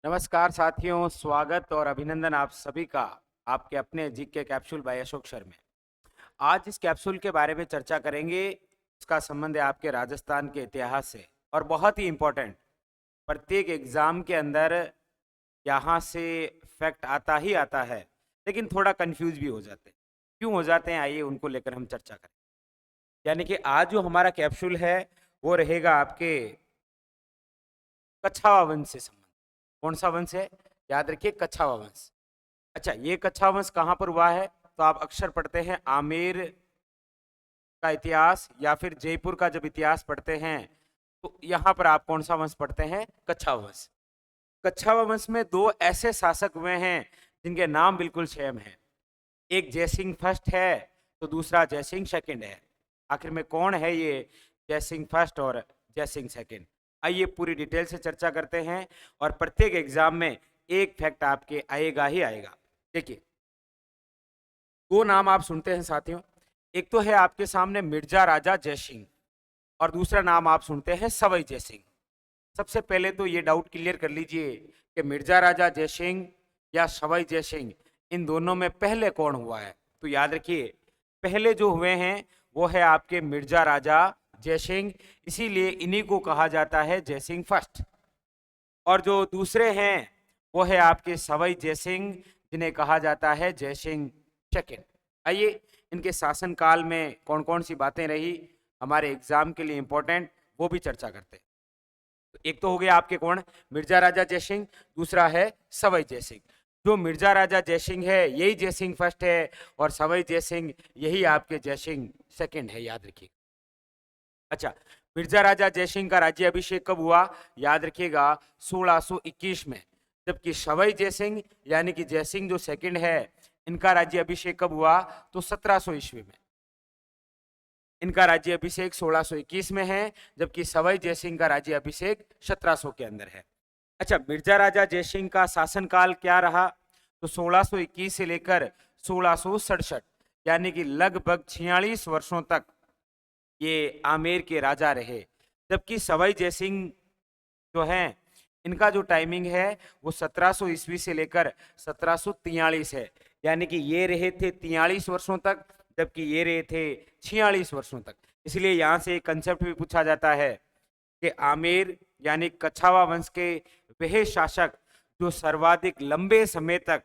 नमस्कार साथियों, स्वागत और अभिनंदन आप सभी का आपके अपने GK capsule by Ashok sir में। आज इस कैप्सूल के बारे में चर्चा करेंगे। इसका संबंध है आपके राजस्थान के इतिहास से और बहुत ही इम्पोर्टेंट। प्रत्येक एग्जाम के अंदर यहाँ से फैक्ट आता ही आता है, लेकिन थोड़ा कंफ्यूज भी हो जाते हैं। क्यों हो जाते हैं, आइए उनको लेकर हम चर्चा करें। यानी कि आज जो हमारा कैप्सूल है वो रहेगा आपके कछावा वंश से संबंधित। कौन सा वंश है? याद रखिए, कछावा वंश। अच्छा, ये कछावा वंश कहाँ पर हुआ है? तो आप अक्सर पढ़ते हैं आमेर का इतिहास या फिर जयपुर का जब इतिहास पढ़ते हैं तो यहाँ पर आप कौन सा वंश पढ़ते हैं? कछावा वंश। कछावा वंश में दो ऐसे शासक हुए हैं जिनके नाम बिल्कुल सेम है। एक जयसिंह फर्स्ट है तो दूसरा जयसिंह सेकंड है। आखिर में कौन है ये जयसिंह फर्स्ट और जयसिंह सेकंड? आइए पूरी डिटेल से चर्चा करते हैं और प्रत्येक एग्जाम में एक फैक्ट आपके आएगा ही आएगा। देखिए, दो नाम आप सुनते हैं साथियों। एक तो है आपके सामने मिर्जा राजा जयसिंह और दूसरा नाम आप सुनते हैं सवाई जयसिंह। सबसे पहले तो ये डाउट क्लियर कर लीजिए कि मिर्जा राजा जयसिंह या सवाई जयसिंह, इन दोनों में पहले कौन हुआ है? तो याद रखिए, पहले जो हुए हैं वो है आपके मिर्जा राजा जयसिंह, इसीलिए इन्हीं को कहा जाता है जयसिंह फर्स्ट। और जो दूसरे हैं वो है आपके सवाई जयसिंह, जिन्हें कहा जाता है जयसिंह सेकंड। आइए इनके शासनकाल में कौन कौन सी बातें रही हमारे एग्जाम के लिए इंपॉर्टेंट, वो भी चर्चा करते हैं। तो एक तो हो गया आपके कौन? मिर्जा राजा जयसिंह। दूसरा है सवाई जयसिंह। जो मिर्जा राजा जयसिंह है यही जयसिंह फर्स्ट है और सवाई जयसिंह यही आपके जयसिंह सेकंड है, याद रखिए। अच्छा, मिर्जा राजा जयसिंह का राज्य अभिषेक कब हुआ? याद रखिएगा, 1621 में। जबकि सवाई जयसिंह यानी कि जयसिंह जो सेकंड है, इनका राज्य अभिषेक कब हुआ? तो 1700 ईस्वी में। इनका राज्य अभिषेक 1621 में है, जबकि सवाई जयसिंह का राज्य अभिषेक 1700 के अंदर है। अच्छा, मिर्जा राजा जयसिंह का शासनकाल क्या रहा? तो 1621 से लेकर 1667, यानी कि लगभग 46 वर्षों तक ये आमेर के राजा रहे। जबकि सवाई जयसिंह जो हैं, इनका जो टाइमिंग है वो 1700 ईस्वी से लेकर 1743 है, यानी कि ये रहे थे 43 वर्षों तक, जबकि ये रहे थे 46 वर्षों तक। इसलिए यहाँ से एक कंसेप्ट भी पूछा जाता है कि आमेर यानी कछावा वंश के वह शासक जो सर्वाधिक लंबे समय तक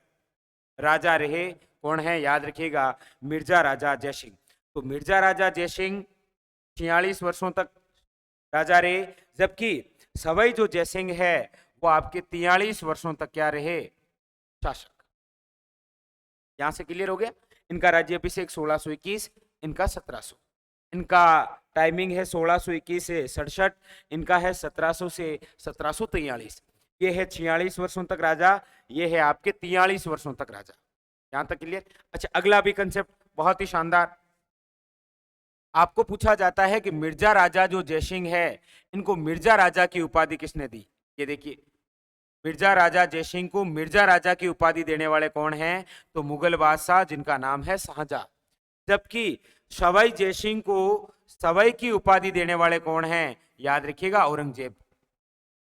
राजा रहे कौन है? याद रखिएगा, मिर्जा राजा जयसिंह। तो मिर्जा राजा जयसिंह 46 वर्षों तक राजा रहे, जबकि सवाई जो जयसिंह है वो आपके 43 वर्षों तक क्या रहे? शासक। यहां से क्लियर हो गया। इनका राज्य अभिषेक 1621, इनका 1700। इनका टाइमिंग है 1621 से 67, इनका है 1700 से 1743। ये है 46 वर्षों तक राजा, ये है आपके 43 वर्षों तक राजा। यहां तक क्लियर? अच्छा, अगला भी कंसेप्ट बहुत ही शानदार। आपको पूछा जाता है कि मिर्जा राजा जो जयसिंह है, इनको मिर्जा राजा की उपाधि किसने दी? ये देखिए, मिर्जा राजा जयसिंह को मिर्जा राजा की उपाधि देने वाले कौन हैं? तो मुगल बादशाह जिनका नाम है शाहजहां। जबकि सवाई जयसिंह को सवाई की उपाधि देने वाले कौन हैं? याद रखिएगा, औरंगजेब।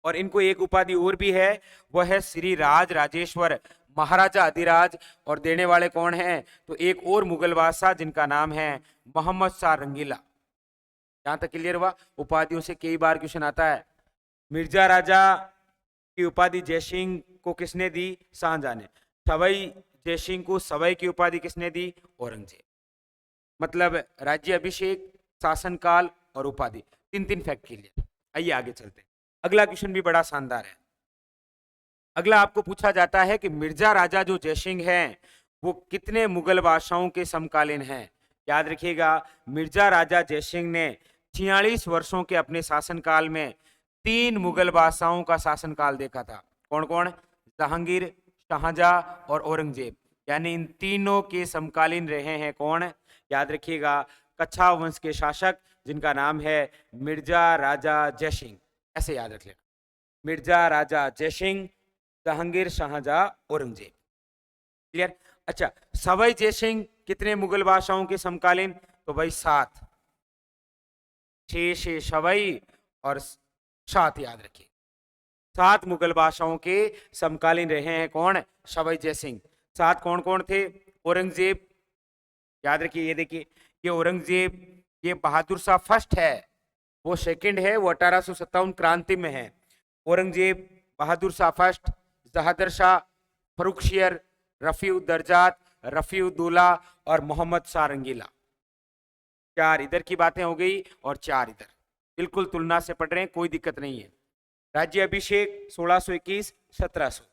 और इनको एक उपाधि और भी है, वह है श्री राज राजेश्वर महाराजा अधिराज। और देने वाले कौन हैं? तो एक और मुगल बादशाह जिनका नाम है मोहम्मद शाह रंगीला। यहां तक क्लियर हुआ? उपाधियों से कई बार क्वेश्चन आता है। मिर्जा राजा की उपाधि जयसिंह को किसने दी? शाहजहां ने। सवाई जयसिंह को सवाई की उपाधि किसने दी? औरंगजेब। मतलब राज्य अभिषेक, शासनकाल और उपाधि, तीन तीन फैक्ट क्लियर। आइए आगे चलते हैं। अगला क्वेश्चन भी बड़ा शानदार है। अगला आपको पूछा जाता है कि मिर्जा राजा जो जयसिंह हैं वो कितने मुगल बादशाहों के समकालीन हैं? याद रखिएगा, मिर्जा राजा जयसिंह ने 46 वर्षों के अपने शासनकाल में 3 मुगल बादशाहों का शासनकाल देखा था। कौन कौन? जहांगीर, शाहजहां और औरंगजेब। यानी इन तीनों के समकालीन रहे हैं कौन? याद रखिएगा, कच्छाव वंश के शासक जिनका नाम है मिर्जा राजा जयसिंह। ऐसे याद रख लेना, मिर्जा राजा जयसिंह, जहांगीर, शाहजहां, औरंगजेब। क्लियर? अच्छा, सवाई जयसिंह कितने मुगल बादशाहों के समकालीन? तो भाई 7। 6 से सवाई और 7, याद रखिए। 7 मुगल बादशाहों के समकालीन रहे हैं कौन? सवाई जय सिंह। 7 कौन कौन थे? औरंगजेब, याद रखिए, ये देखिए, ये औरंगजेब, ये बहादुर शाह फर्स्ट है, वो सेकंड है, वो 1857 क्रांति में है। औरंगजेब, बहादुर शाह फर्स्ट, जहादर शाह, फरुखशियर, रफीउद्दर्जात, रफीउद्दौला और मोहम्मद शाह रंगीला। 4 इधर की बातें हो गई और 4 इधर, बिल्कुल तुलना से पढ़ रहे हैं, कोई दिक्कत नहीं है। राज्य अभिषेक 1621 1700,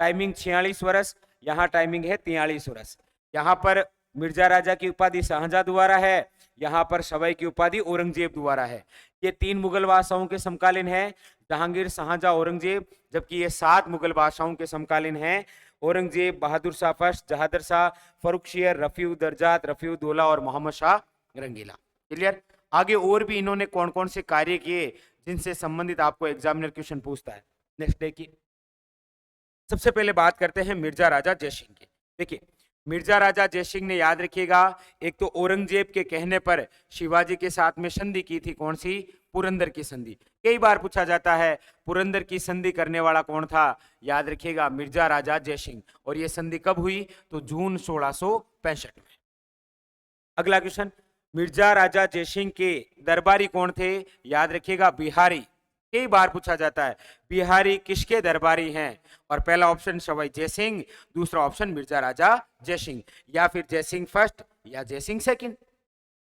टाइमिंग 46 वर्ष, यहाँ टाइमिंग है 43 वर्ष। यहाँ पर मिर्जा राजा की उपाधि शाहजहां द्वारा है, यहाँ पर सवाई की उपाधि औरंगजेब द्वारा है। ये 3 मुगल बादशाहों के समकालीन है, जहांगीर, शाहजहां, औरंगजेब, जबकि ये 7 मुगल बादशाहों के समकालीन हैं, औरंगजेब, बहादुर शाह फर्स्ट, जहादर शाह, फरुखशियर, रफीउद्दर्जात, रफीउद्दौला और मोहम्मद शाह रंगीला। क्लियर? आगे और भी इन्होंने कौन कौन से कार्य किए जिनसे संबंधित आपको एग्जामिनर क्वेश्चन पूछता है। नेक्स्ट देखिए, सबसे पहले बात करते हैं मिर्जा राजा जयसिंह की। देखिए, मिर्जा राजा जयसिंह ने, याद रखिएगा, एक तो औरंगजेब के कहने पर शिवाजी के साथ में संधि की थी, कौन सी? पुरंदर की संधि। कई बार पूछा जाता है पुरंदर की संधि करने वाला कौन था? याद रखिएगा, मिर्जा राजा जयसिंह। और यह संधि कब हुई? तो जून 1665 में। अगला क्वेश्चन, मिर्जा राजा जयसिंह के दरबारी कौन थे? याद रखिएगा, बिहारी। कई बार पूछा जाता है बिहारी किसके दरबारी हैं? और पहला ऑप्शन सवाई जयसिंह, दूसरा ऑप्शन मिर्जा राजा जयसिंह, या फिर जयसिंह फर्स्ट या जयसिंह सेकंड।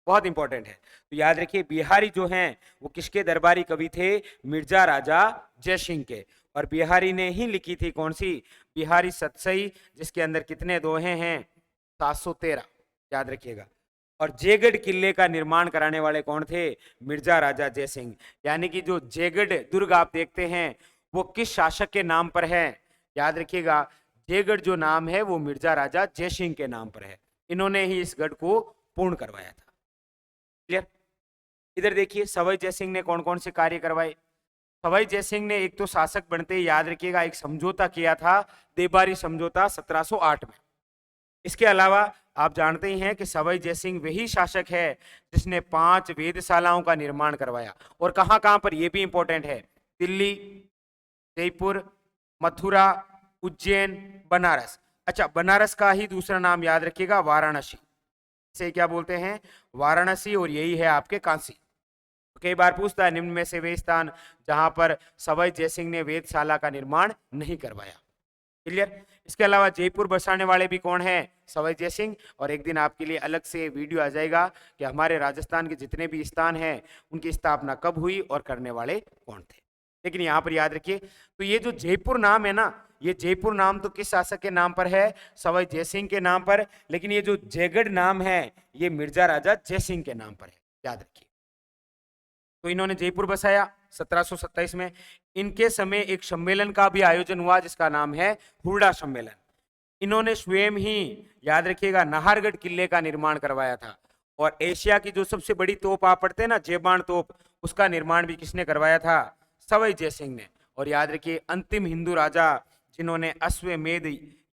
बहुत इंपॉर्टेंट है, तो याद रखिए, बिहारी जो हैं वो किसके दरबारी कवि थे? मिर्जा राजा जयसिंह के। और बिहारी ने ही लिखी थी कौन सी? बिहारी सतसई, जिसके अंदर कितने दोहे हैं? 713, याद रखिएगा। और जयगढ़ किले का निर्माण कराने वाले कौन थे? मिर्जा राजा जयसिंह। यानी कि जो जयगढ़ दुर्ग आप देखते हैं वो किस शासक के नाम पर है? याद रखिएगा, जयगढ़ जो नाम है वो मिर्जा राजा जयसिंह के नाम पर है। इन्होंने ही इस गढ़ को पूर्ण करवाया था। क्लियर? इधर देखिए, सवाई जयसिंह ने कौन कौन से कार्य करवाए। सवाई जयसिंह ने एक तो शासक बनते ही, याद रखिएगा, एक समझौता किया था, देबारी समझौता 1708 में। इसके अलावा आप जानते ही हैं कि सवाई जयसिंह वही शासक है जिसने 5 वेधशालाओं का निर्माण करवाया। और कहां कहां पर, यह भी इंपॉर्टेंट है, दिल्ली, जयपुर, मथुरा, उज्जैन, बनारस। अच्छा, बनारस का ही दूसरा नाम याद रखिएगा, वाराणसी। इसे क्या बोलते हैं? वाराणसी। और यही है आपके काशी। कई बार पूछता है निम्न में से वे स्थान जहां पर सवाई जयसिंह ने वेधशाला का निर्माण नहीं करवाया। क्लियर? इसके अलावा जयपुर बसाने वाले भी कौन है? सवाई जयसिंह। और एक दिन आपके लिए अलग से वीडियो आ जाएगा कि हमारे राजस्थान के जितने भी स्थान हैं उनकी स्थापना कब हुई और करने वाले कौन थे। लेकिन यहाँ पर याद रखिए, तो ये जो जयपुर नाम है ना, ये जयपुर नाम तो किस शासक के नाम पर है? सवाई जयसिंह के नाम पर। लेकिन ये जो जयगढ़ नाम है ये मिर्जा राजा जयसिंह के नाम पर है, याद रखिए। तो इन्होंने जयपुर बसाया 1727 में। इनके समय एक सम्मेलन का भी आयोजन हुआ जिसका नाम है हुरडा सम्मेलन। इन्होंने स्वयं ही, याद रखिएगा, नाहरगढ़ किले का निर्माण करवाया था। और एशिया की जो सबसे बड़ी तोप आप पढ़ते हैं ना, जेबाण तोप, उसका निर्माण भी किसने करवाया था? सवाई जयसिंह ने। और याद रखिए, अंतिम हिंदू राजा जिन्होंने अश्वमेध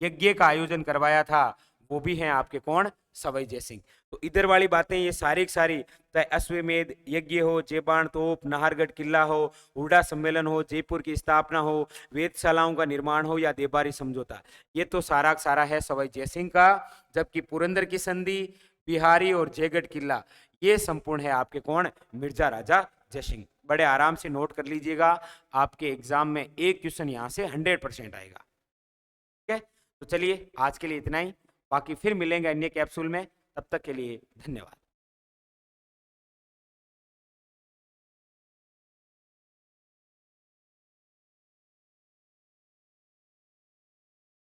यज्ञ का आयोजन करवाया था वो भी हैं आपके कौन? सवाई जयसिंह। तो इधर वाली बातें ये सारी की सारी, चाहे अश्वमेध यज्ञ हो, जेबाण तोप, नाहरगढ़ किला हो, हुरडा सम्मेलन हो, जयपुर की स्थापना हो, वेधशालाओं का निर्माण हो या देबारी समझौता, ये तो सारा का सारा है सवाई जयसिंह का। जबकि पुरंदर की संधि, बिहारी और जयगढ़ किला, ये संपूर्ण है आपके कौन? मिर्जा राजा जयसिंह। बड़े आराम से नोट कर लीजिएगा, आपके एग्जाम में एक क्वेश्चन यहाँ से 100% आएगा। ठीक है, तो चलिए आज के लिए इतना ही, बाकी फिर मिलेंगे अन्य कैप्सूल में। तब तक के लिए धन्यवाद।